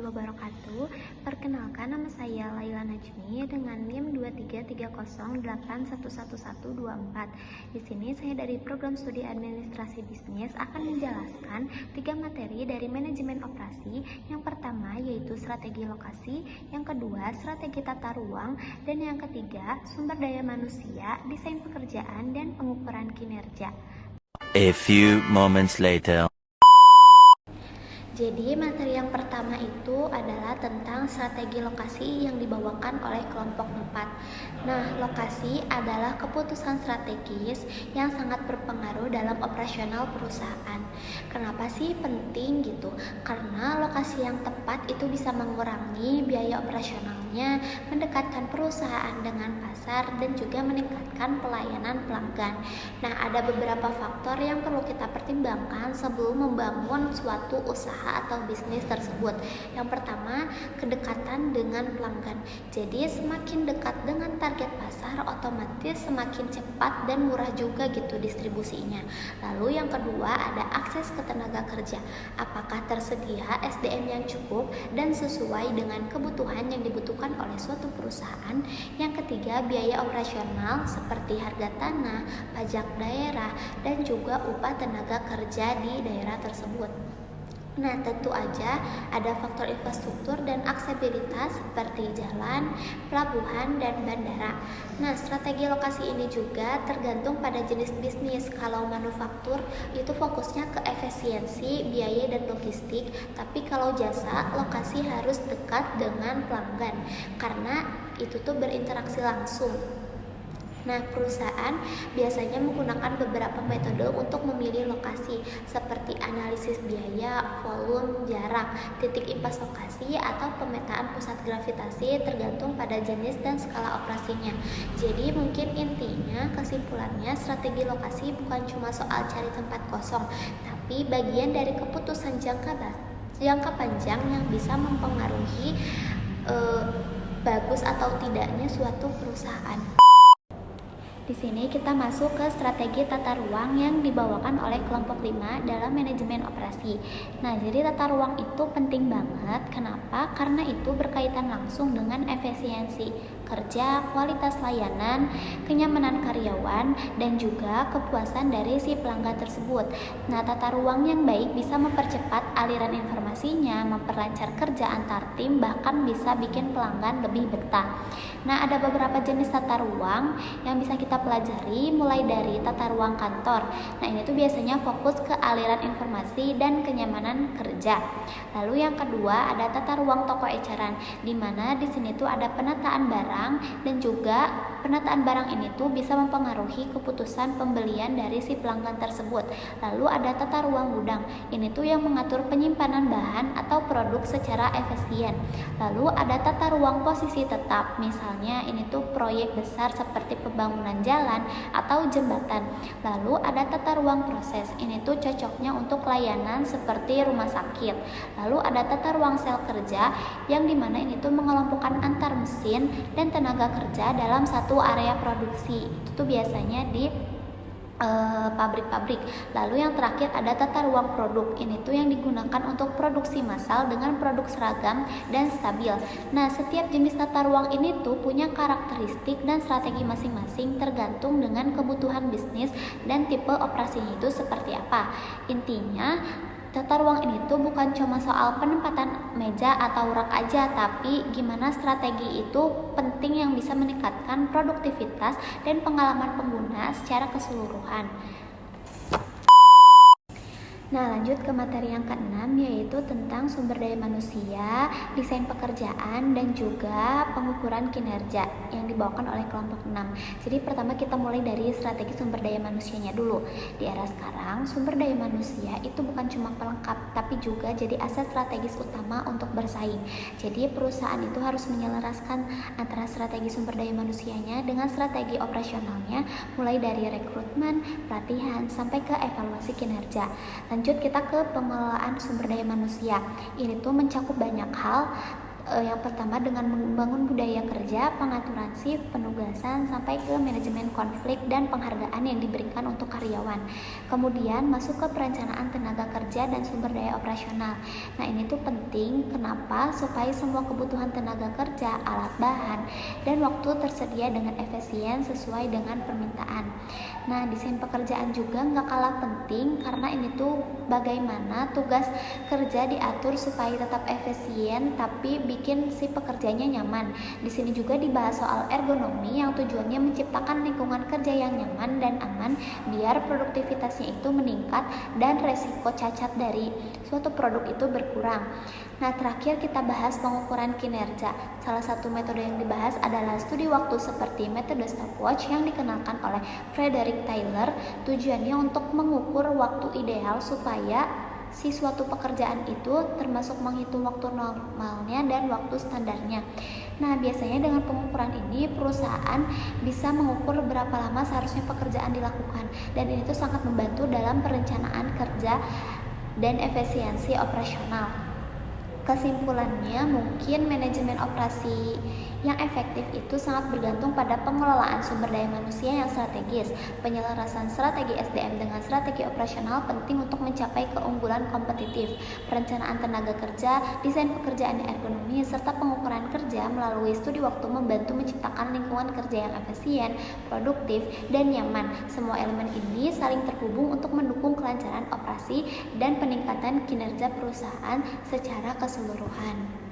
warahmatullahi wabarakatuh. Perkenalkan, nama saya Laila Najmi dengan NIM 23308111124. Di sini saya dari program studi administrasi bisnis akan menjelaskan 3 materi dari manajemen operasi. Yang pertama yaitu strategi lokasi, yang kedua strategi tata ruang, dan yang ketiga sumber daya manusia, desain pekerjaan, dan pengukuran kinerja. A few moments later. Jadi materi yang pertama itu adalah tentang strategi lokasi yang dibawakan oleh kelompok 4. Nah, lokasi adalah keputusan strategis yang sangat berpengaruh dalam operasional perusahaan. Kenapa sih penting gitu? Karena lokasi yang tepat itu bisa mengurangi biaya operasionalnya, mendekatkan perusahaan dengan pasar, dan juga meningkatkan pelayanan pelanggan. Nah, ada beberapa faktor yang perlu kita pertimbangkan sebelum membangun suatu usaha atau bisnis tersebut. Yang pertama, kedekatan dengan pelanggan. Jadi semakin dekat dengan target pasar, otomatis semakin cepat dan murah juga gitu distribusinya. Lalu yang kedua, ada akses ke tenaga kerja. Apakah tersedia SDM yang cukup dan sesuai dengan kebutuhan yang dibutuhkan oleh suatu perusahaan. Yang ketiga, biaya operasional seperti harga tanah, pajak daerah, dan juga upah tenaga kerja di daerah tersebut. Nah, tentu aja ada faktor infrastruktur dan aksesibilitas seperti jalan, pelabuhan, dan bandara. Nah, strategi lokasi ini juga tergantung pada jenis bisnis. Kalau manufaktur itu fokusnya ke efisiensi, biaya, dan logistik. Tapi kalau jasa, lokasi harus dekat dengan pelanggan karena itu tuh berinteraksi langsung. Nah, perusahaan biasanya menggunakan beberapa metode untuk memilih lokasi seperti analisis biaya, volume, jarak, titik impas lokasi, atau pemetaan pusat gravitasi tergantung pada jenis dan skala operasinya. Jadi mungkin intinya kesimpulannya strategi lokasi bukan cuma soal cari tempat kosong, tapi bagian dari keputusan jangka panjang yang bisa mempengaruhi bagus atau tidaknya suatu perusahaan. Di sini kita masuk ke strategi tata ruang yang dibawakan oleh kelompok 5 dalam manajemen operasi. Nah, jadi tata ruang itu penting banget. Kenapa? Karena itu berkaitan langsung dengan efisiensi kerja, kualitas layanan, kenyamanan karyawan, dan juga kepuasan dari si pelanggan tersebut. Nah, tata ruang yang baik bisa mempercepat aliran informasinya, memperlancar kerja antar tim, bahkan bisa bikin pelanggan lebih betah. Nah, ada beberapa jenis tata ruang yang bisa kita pelajari, mulai dari tata ruang kantor. Nah, ini tuh biasanya fokus ke aliran informasi dan kenyamanan kerja. Lalu yang kedua ada tata ruang toko eceran, di mana di sini tuh ada penataan barang, dan juga penataan barang ini tuh bisa mempengaruhi keputusan pembelian dari si pelanggan tersebut. Lalu ada tata ruang gudang. Ini tuh yang mengatur penyimpanan bahan atau produk secara efisien. Lalu ada tata ruang posisi tetap. Misalnya ini tuh proyek besar seperti pembangunan jalan atau jembatan. Lalu ada tata ruang proses. Ini tuh cocoknya untuk layanan seperti rumah sakit. Lalu ada tata ruang sel kerja, yang dimana ini tuh mengelompokkan antar mesin dan tenaga kerja dalam satu area produksi. Itu tuh biasanya di pabrik-pabrik. Lalu yang terakhir ada tata ruang produk. Ini tuh yang digunakan untuk produksi massal dengan produk seragam dan stabil. Nah, setiap jenis tata ruang ini tuh punya karakteristik dan strategi masing-masing tergantung dengan kebutuhan bisnis dan tipe operasinya itu seperti apa. Intinya tata ruang ini tuh bukan cuma soal penempatan meja atau rak aja, tapi gimana strategi itu penting yang bisa meningkatkan produktivitas dan pengalaman pengguna secara keseluruhan. Nah, lanjut ke materi yang keenam, yaitu tentang sumber daya manusia, desain pekerjaan, dan juga pengukuran kinerja yang dibawakan oleh kelompok 6. Jadi pertama kita mulai dari strategi sumber daya manusianya dulu. Di era sekarang, sumber daya manusia itu bukan cuma pelengkap, tapi juga jadi aset strategis utama untuk bersaing. Jadi perusahaan itu harus menyelaraskan antara strategi sumber daya manusianya dengan strategi operasionalnya, mulai dari rekrutmen, pelatihan, sampai ke evaluasi kinerja. Lanjut kita ke pengelolaan sumber daya manusia. Ini tuh mencakup banyak hal, Yang pertama dengan membangun budaya kerja, pengaturan shift, penugasan, sampai ke manajemen konflik dan penghargaan yang diberikan untuk karyawan. Kemudian masuk ke perencanaan tenaga kerja dan sumber daya operasional. Nah, ini tuh penting kenapa? Supaya semua kebutuhan tenaga kerja, alat bahan, dan waktu tersedia dengan efisien sesuai dengan permintaan. Nah, desain pekerjaan juga nggak kalah penting karena ini tuh bagaimana tugas kerja diatur supaya tetap efisien tapi bikin si pekerjanya nyaman. Di sini juga dibahas soal ergonomi yang tujuannya menciptakan lingkungan kerja yang nyaman dan aman biar produktivitasnya itu meningkat dan resiko cacat dari suatu produk itu berkurang. Nah, terakhir kita bahas pengukuran kinerja. Salah satu metode yang dibahas adalah studi waktu seperti metode stopwatch yang dikenalkan oleh Frederick Taylor. Tujuannya untuk mengukur waktu ideal supaya si suatu pekerjaan itu termasuk menghitung waktu normalnya dan waktu standarnya. Nah, biasanya dengan pengukuran ini perusahaan bisa mengukur berapa lama seharusnya pekerjaan dilakukan, dan ini tuh sangat membantu dalam perencanaan kerja dan efisiensi operasional. Kesimpulannya, mungkin manajemen operasi yang efektif itu sangat bergantung pada pengelolaan sumber daya manusia yang strategis. Penyelarasan strategi SDM dengan strategi operasional penting untuk mencapai keunggulan kompetitif. Perencanaan tenaga kerja, desain pekerjaan yang ergonomis, serta pengukuran kerja melalui studi waktu membantu menciptakan lingkungan kerja yang efisien, produktif, dan nyaman. Semua elemen ini saling terhubung untuk mendukung kelancaran operasi dan peningkatan kinerja perusahaan secara keseluruhan.